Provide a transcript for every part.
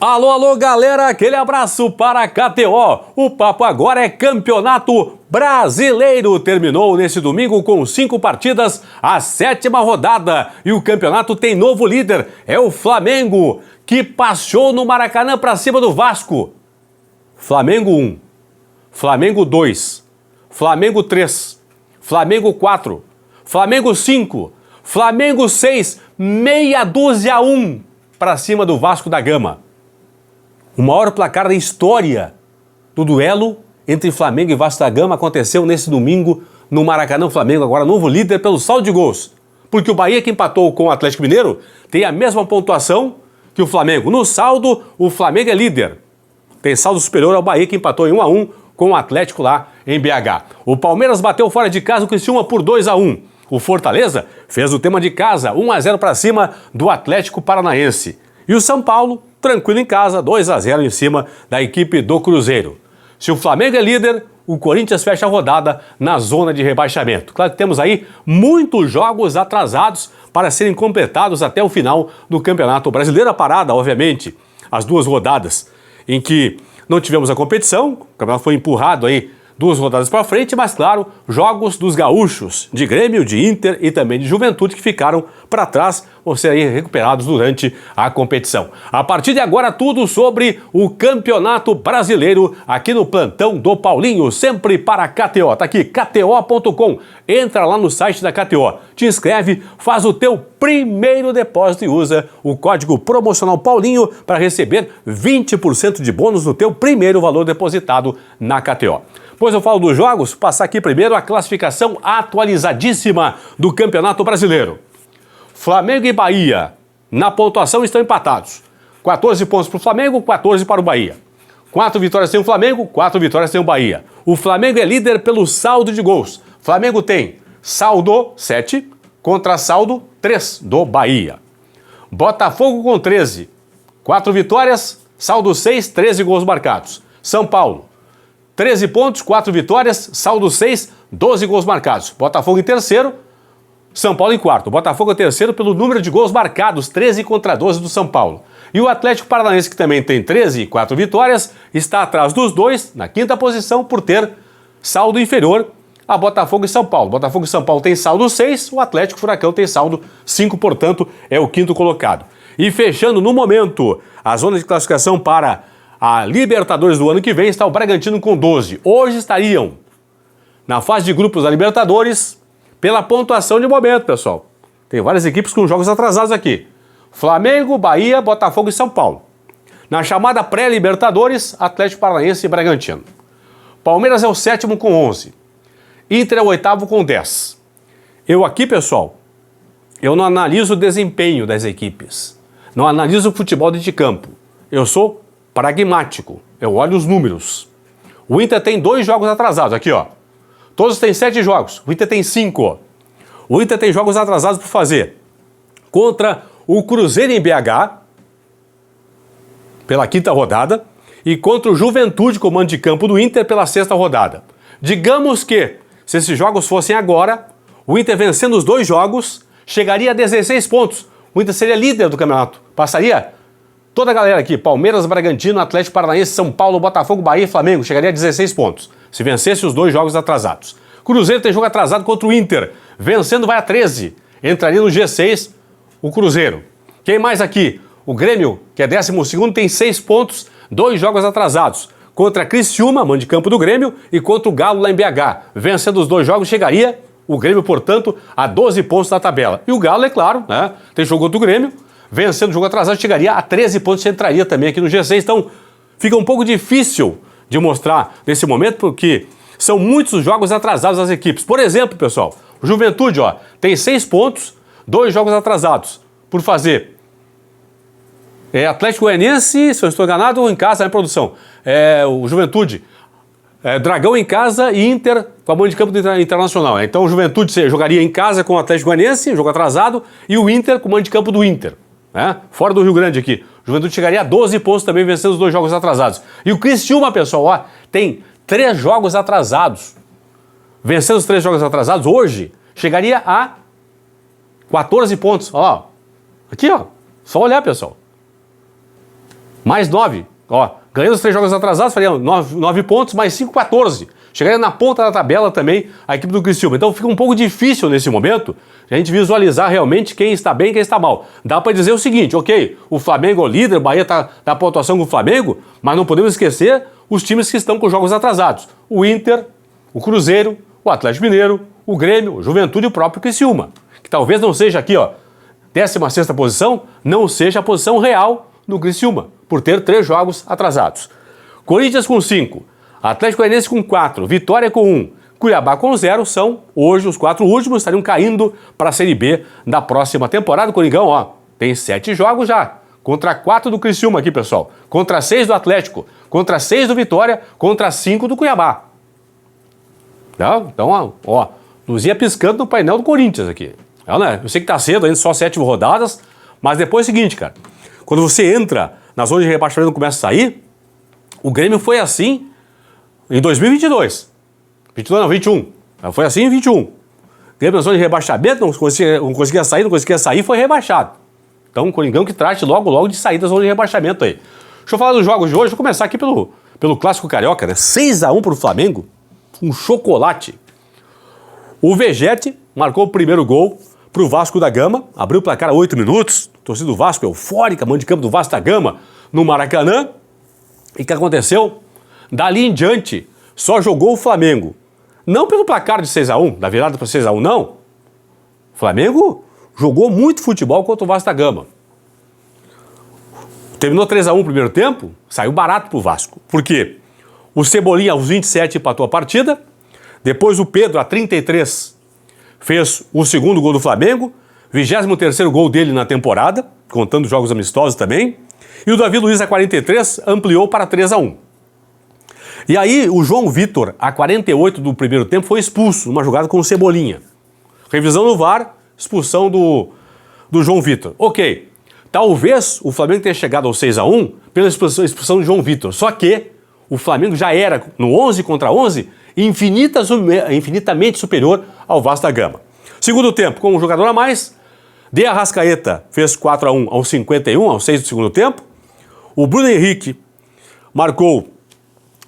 Alô, alô, galera, aquele abraço para a KTO. O papo agora é Campeonato Brasileiro. Terminou nesse domingo com 5 partidas, a 7ª rodada. E o campeonato tem novo líder, é o Flamengo, que passeou no Maracanã para cima do Vasco. Flamengo 1, Flamengo 2, Flamengo 3, Flamengo 4, Flamengo 5, Flamengo 6, meia dúzia a 1 para cima do Vasco da Gama. O maior placar da história do duelo entre Flamengo e Vasco da Gama aconteceu nesse domingo no Maracanã. O Flamengo agora novo líder pelo saldo de gols. Porque o Bahia, que empatou com o Atlético Mineiro, tem a mesma pontuação que o Flamengo. No saldo, o Flamengo é líder. Tem saldo superior ao Bahia, que empatou em 1-1 com o Atlético lá em BH. O Palmeiras bateu fora de casa o Criciúma por 2-1. O Fortaleza fez o tema de casa, 1-0 para cima do Atlético Paranaense. E o São Paulo, tranquilo em casa, 2-0 em cima da equipe do Cruzeiro. Se o Flamengo é líder, o Corinthians fecha a rodada na zona de rebaixamento. Claro que temos aí muitos jogos atrasados para serem completados até o final do Campeonato Brasileiro. A parada, obviamente, as 2 rodadas em que não tivemos a competição, o campeonato foi empurrado aí 2 rodadas para frente, mas claro, jogos dos gaúchos, de Grêmio, de Inter e também de Juventude, que ficaram para trás, vão ser aí recuperados durante a competição. A partir de agora, tudo sobre o Campeonato Brasileiro aqui no Plantão do Paulinho, sempre para a KTO. Tá aqui, kto.com. Entra lá no site da KTO, te inscreve, faz o teu primeiro depósito e usa o código promocional Paulinho para receber 20% de bônus no teu primeiro valor depositado na KTO. Pois eu falo dos jogos, passar aqui primeiro a classificação atualizadíssima do Campeonato Brasileiro. Flamengo e Bahia, na pontuação, estão empatados. 14 pontos para o Flamengo, 14 para o Bahia. 4 vitórias tem o Flamengo, 4 vitórias tem o Bahia. O Flamengo é líder pelo saldo de gols. Flamengo tem saldo 7 contra saldo 3 do Bahia. Botafogo com 13. 4 vitórias, saldo 6, 13 gols marcados. São Paulo, 13 pontos, 4 vitórias, saldo 6, 12 gols marcados. Botafogo em terceiro, São Paulo em quarto. Botafogo é terceiro pelo número de gols marcados, 13 contra 12 do São Paulo. E o Atlético Paranaense, que também tem 13 e 4 vitórias, está atrás dos dois, na 5ª posição, por ter saldo inferior a Botafogo e São Paulo. Botafogo e São Paulo tem saldo 6, o Atlético Furacão tem saldo 5, portanto, é o 5º colocado. E fechando no momento a zona de classificação para a Libertadores do ano que vem, está o Bragantino com 12. Hoje estariam na fase de grupos da Libertadores pela pontuação de momento, pessoal. Tem várias equipes com jogos atrasados aqui. Flamengo, Bahia, Botafogo e São Paulo. Na chamada pré-Libertadores, Atlético Paranaense e Bragantino. Palmeiras é o 7º com 11. Inter é o 8º com 10. Eu aqui, pessoal, eu não analiso o desempenho das equipes. Não analiso o futebol de campo. Eu sou pragmático, eu olho os números. O Inter tem 2 jogos atrasados, aqui ó. Todos têm 7 jogos, o Inter tem 5. Ó. O Inter tem jogos atrasados por fazer. Contra o Cruzeiro em BH, pela 5ª rodada, e contra o Juventude, comando de campo do Inter, pela 6ª rodada. Digamos que, se esses jogos fossem agora, o Inter vencendo os 2 jogos, chegaria a 16 pontos. O Inter seria líder do campeonato, passaria toda a galera aqui, Palmeiras, Bragantino, Atlético Paranaense, São Paulo, Botafogo, Bahia e Flamengo, chegaria a 16 pontos, se vencesse os 2 jogos atrasados. Cruzeiro tem jogo atrasado contra o Inter, vencendo vai a 13, entraria no G6 o Cruzeiro. Quem mais aqui? O Grêmio, que é 12º, tem 6 pontos, 2 jogos atrasados, contra a Criciúma, mando de campo do Grêmio, e contra o Galo lá em BH. Vencendo os 2 jogos, chegaria o Grêmio, portanto, a 12 pontos na tabela. E o Galo, é claro, né, tem jogo contra o Grêmio, vencendo o jogo atrasado, chegaria a 13 pontos e entraria também aqui no G6. Então, fica um pouco difícil de mostrar nesse momento, porque são muitos os jogos atrasados das equipes. Por exemplo, pessoal, o Juventude, ó, tem 6 pontos, 2 jogos atrasados por fazer. Atlético Goianiense, se eu estou enganado, ou em casa, na produção. O Juventude, Dragão em casa e Inter com a mão de campo do Internacional. Então o Juventude jogaria em casa com o Atlético Goianiense, jogo atrasado, e o Inter com o mão de campo do Inter. Fora do Rio Grande aqui. O Juventude chegaria a 12 pontos também, vencendo os 2 jogos atrasados. E o Criciúma, pessoal, ó, tem 3 jogos atrasados. Vencendo os 3 jogos atrasados, hoje, chegaria a 14 pontos. Ó, aqui, ó. Só olhar, pessoal. Mais 9. Ó, ganhando os 3 jogos atrasados, faria 9 pontos, mais 5, 14. Chegaria na ponta da tabela também a equipe do Criciúma. Então fica um pouco difícil nesse momento a gente visualizar realmente quem está bem e quem está mal. Dá para dizer o seguinte, ok, o Flamengo é o líder, o Bahia está na pontuação com o Flamengo, mas não podemos esquecer os times que estão com jogos atrasados. O Inter, o Cruzeiro, o Atlético Mineiro, o Grêmio, o Juventude e o próprio Criciúma. Que talvez não seja aqui, ó, 16ª posição, não seja a posição real do Criciúma, por ter 3 jogos atrasados. Corinthians com 5, Atlético Goianiense com 4, Vitória com 1, Cuiabá com 0, são hoje os 4 últimos, estariam caindo para a Série B da próxima temporada. O Coringão, ó, tem 7 jogos já, contra 4 do Criciúma aqui, pessoal, contra 6 do Atlético, contra 6 do Vitória, contra 5 do Cuiabá. Então, ó, luzinha piscando no painel do Corinthians aqui. Eu sei que tá cedo, ainda só 7 rodadas, mas depois é o seguinte, cara, quando você entra na zona de rebaixamento e começa a sair, o Grêmio foi assim em 2022. 22 não, 21. Foi assim em 21. Grêmio na zona de rebaixamento, não conseguia sair, foi rebaixado. Então o Coringão que trate logo de sair da zona de rebaixamento aí. Deixa eu falar dos jogos de hoje, vou começar aqui pelo Clássico Carioca, né? 6-1 pro Flamengo, um chocolate. O Vegete marcou o primeiro gol pro Vasco da Gama, abriu o placar a 8 minutos, a torcida do Vasco eufórica, mão de campo do Vasco da Gama no Maracanã. E o que aconteceu? Dali em diante, só jogou o Flamengo. Não pelo placar de 6-1, da virada para 6-1, não. O Flamengo jogou muito futebol contra o Vasco da Gama. Terminou 3-1 no primeiro tempo, saiu barato pro Vasco. Por quê? O Cebolinha, aos 27, empatou a partida. Depois o Pedro, a 33, fez o segundo gol do Flamengo. 23º gol dele na temporada, contando jogos amistosos também. E o Davi Luiz, a 43, ampliou para 3-1. E aí o João Vitor, a 48 do primeiro tempo, foi expulso numa jogada com o Cebolinha. Revisão no VAR, expulsão do João Vitor. Ok, talvez o Flamengo tenha chegado ao 6-1 pela expulsão do João Vitor. Só que o Flamengo já era, no 11 contra 11, infinitamente superior ao Vasco da Gama. Segundo tempo, com um jogador a mais, De Arrascaeta fez 4-1 aos 51, aos 6 do segundo tempo. O Bruno Henrique marcou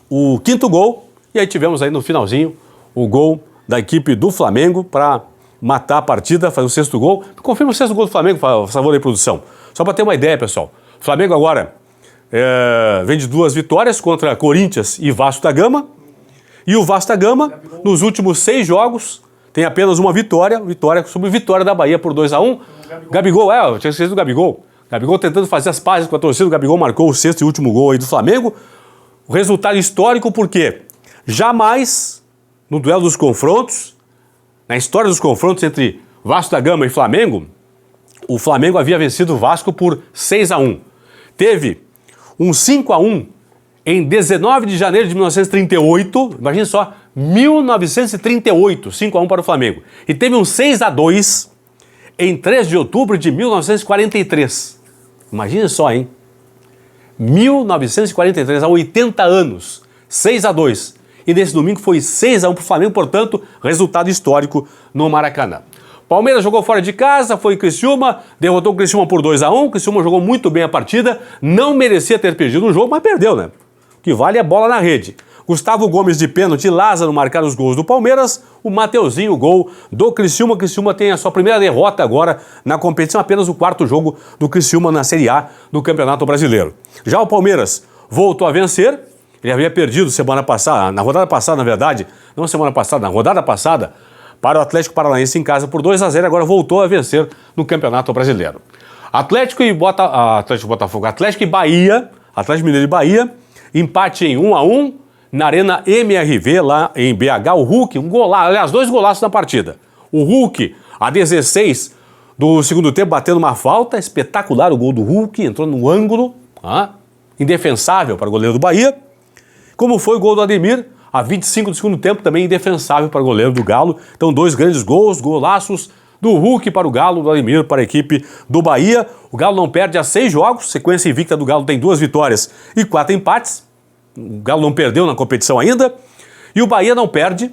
o 5º gol, e aí tivemos aí no finalzinho o gol da equipe do Flamengo para matar a partida, fazer o 6º gol. Confirma o 6º gol do Flamengo, por favor, aí, produção. Só para ter uma ideia, pessoal. O Flamengo agora vem de 2 vitórias contra Corinthians e Vasco da Gama. E o Vasco da Gama, nos últimos 6 jogos, tem apenas uma vitória sobre Vitória da Bahia por 2-1. Gabigol, eu tinha esquecido do Gabigol. Gabigol tentando fazer as pazes com a torcida, o Gabigol marcou o 6º e último gol aí do Flamengo. O resultado histórico porque jamais no duelo dos confrontos, na história dos confrontos entre Vasco da Gama e Flamengo, o Flamengo havia vencido o Vasco por 6-1. Teve um 5-1 em 19 de janeiro de 1938, imagine só, 1938, 5-1 para o Flamengo. E teve um 6-2 em 3 de outubro de 1943. Imagine só, hein? 1943, há 80 anos, 6-2. E nesse domingo foi 6-1 para o Flamengo, portanto, resultado histórico no Maracanã. Palmeiras jogou fora de casa, foi Criciúma, derrotou o Criciúma por 2-1. O Criciúma jogou muito bem a partida, não merecia ter perdido o jogo, mas perdeu, né? O que vale é bola na rede. Gustavo Gomes de pênalti e Lázaro marcaram os gols do Palmeiras. O Mateuzinho, gol do Criciúma. O Criciúma tem a sua primeira derrota agora na competição, apenas o 4º jogo do Criciúma na Série A do Campeonato Brasileiro. Já o Palmeiras voltou a vencer. Ele havia perdido semana passada, na rodada passada, na verdade, não semana passada, na rodada passada, para o Atlético Paranaense em casa por 2-0, agora voltou a vencer no Campeonato Brasileiro. Atlético e Bahia, Atlético Mineiro e Bahia, empate em 1-1 na Arena MRV, lá em BH. O Hulk, um golaço, aliás, 2 golaços na partida. O Hulk, a 16 do segundo tempo, batendo uma falta, espetacular o gol do Hulk, entrou no ângulo, indefensável para o goleiro do Bahia. Como foi o gol do Ademir, a 25 do segundo tempo, também indefensável para o goleiro do Galo. Então, 2 grandes gols, golaços do Hulk para o Galo, do Ademir para a equipe do Bahia. O Galo não perde há 6 jogos, sequência invicta do Galo tem 2 vitórias e 4 empates. O Galo não perdeu na competição ainda. E o Bahia não perde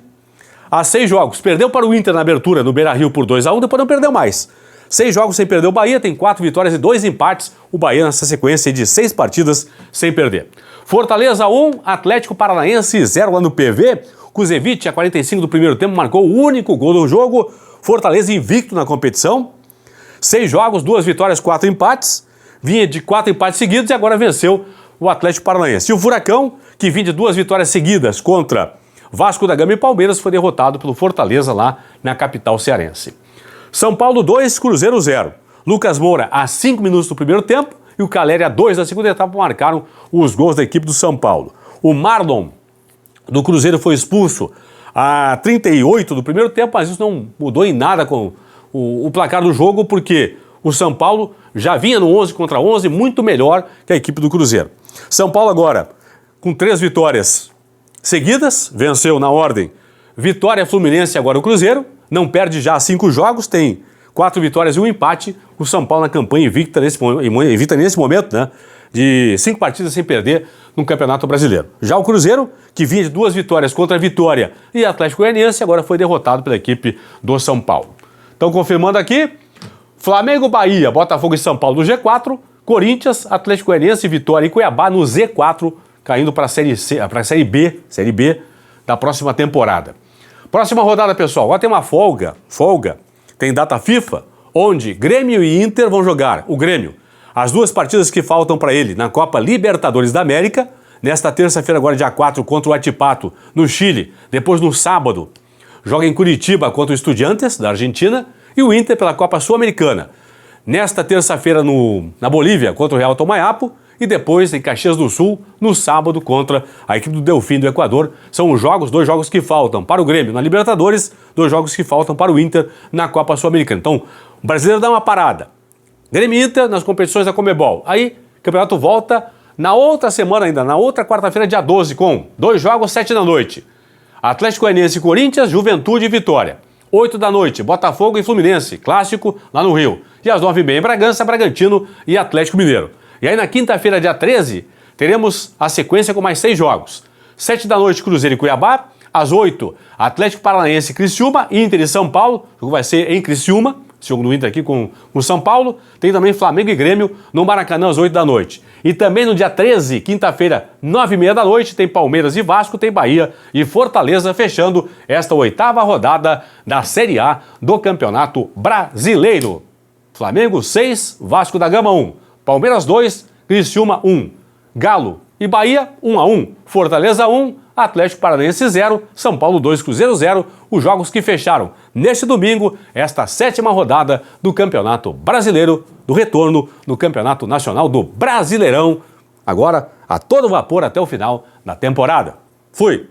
há 6 jogos. Perdeu para o Inter na abertura no Beira-Rio por 2-1, depois não perdeu mais. 6 jogos sem perder o Bahia, tem 4 vitórias e 2 empates. O Bahia nessa sequência de 6 partidas sem perder. Fortaleza 1, Atlético Paranaense 0 lá no PV. Kuzevic, a 45 do primeiro tempo, marcou o único gol do jogo. Fortaleza invicto na competição. 6 jogos, 2 vitórias, 4 empates. Vinha de 4 empates seguidos e agora venceu o Atlético Paranaense. E o Furacão, que vinha de 2 vitórias seguidas contra Vasco da Gama e Palmeiras, foi derrotado pelo Fortaleza lá na capital cearense. São Paulo 2, Cruzeiro 0. Lucas Moura a 5 minutos do primeiro tempo e o Caleri a 2 da segunda etapa marcaram os gols da equipe do São Paulo. O Marlon do Cruzeiro foi expulso a 38 do primeiro tempo, mas isso não mudou em nada com o placar do jogo, porque o São Paulo já vinha no 11 contra 11, muito melhor que a equipe do Cruzeiro. São Paulo agora, com 3 vitórias seguidas, venceu na ordem Vitória, Fluminense e agora o Cruzeiro, não perde já 5 jogos, tem 4 vitórias e 1 empate. O São Paulo na campanha invicta nesse momento, né, de 5 partidas sem perder no Campeonato Brasileiro. Já o Cruzeiro, que vinha de 2 vitórias contra a Vitória e Atlético Goianiense, agora foi derrotado pela equipe do São Paulo. Então, confirmando aqui, Flamengo, Bahia, Botafogo e São Paulo no G4, Corinthians, Atlético Goianiense, Vitória e Cuiabá no Z4, caindo para a Série B da próxima temporada. Próxima rodada, pessoal, agora tem uma folga, tem data FIFA, onde Grêmio e Inter vão jogar. O Grêmio, as 2 partidas que faltam para ele na Copa Libertadores da América, nesta terça-feira, agora dia 4, contra o Huachipato, no Chile, depois no sábado, joga em Curitiba contra o Estudiantes, da Argentina, e o Inter pela Copa Sul-Americana. Nesta terça-feira na Bolívia contra o Real Tomayapo e depois em Caxias do Sul, no sábado contra a equipe do Delfim do Equador. São os 2 jogos que faltam para o Grêmio na Libertadores, 2 jogos que faltam para o Inter na Copa Sul-Americana. Então, o brasileiro dá uma parada. Grêmio e Inter nas competições da Conmebol. Aí, o campeonato volta na outra semana ainda, na outra quarta-feira, dia 12, com 2 jogos, 7 da noite. Atlético Goianiense e Corinthians, Juventude e Vitória. 8 da noite, Botafogo e Fluminense, clássico lá no Rio. E às 9h30 em Bragança, Bragantino e Atlético Mineiro. E aí na quinta-feira, dia 13, teremos a sequência com mais 6 jogos. 7 da noite, Cruzeiro e Cuiabá. Às 8, Atlético Paranaense e Criciúma, Inter e São Paulo. O jogo vai ser em Criciúma, esse jogo do Inter aqui com o São Paulo. Tem também Flamengo e Grêmio no Maracanã às 8 da noite. E também no dia 13, quinta-feira, 9h30 da noite, tem Palmeiras e Vasco, tem Bahia e Fortaleza, fechando esta 8ª rodada da Série A do Campeonato Brasileiro. Flamengo 6, Vasco da Gama 1, Palmeiras 2, Criciúma 1, Galo e Bahia 1-1, Fortaleza 1, Atlético Paranaense 0, São Paulo 2, Cruzeiro 0, os jogos que fecharam neste domingo, esta 7ª rodada do Campeonato Brasileiro, do retorno do Campeonato Nacional do Brasileirão, agora a todo vapor até o final da temporada. Fui!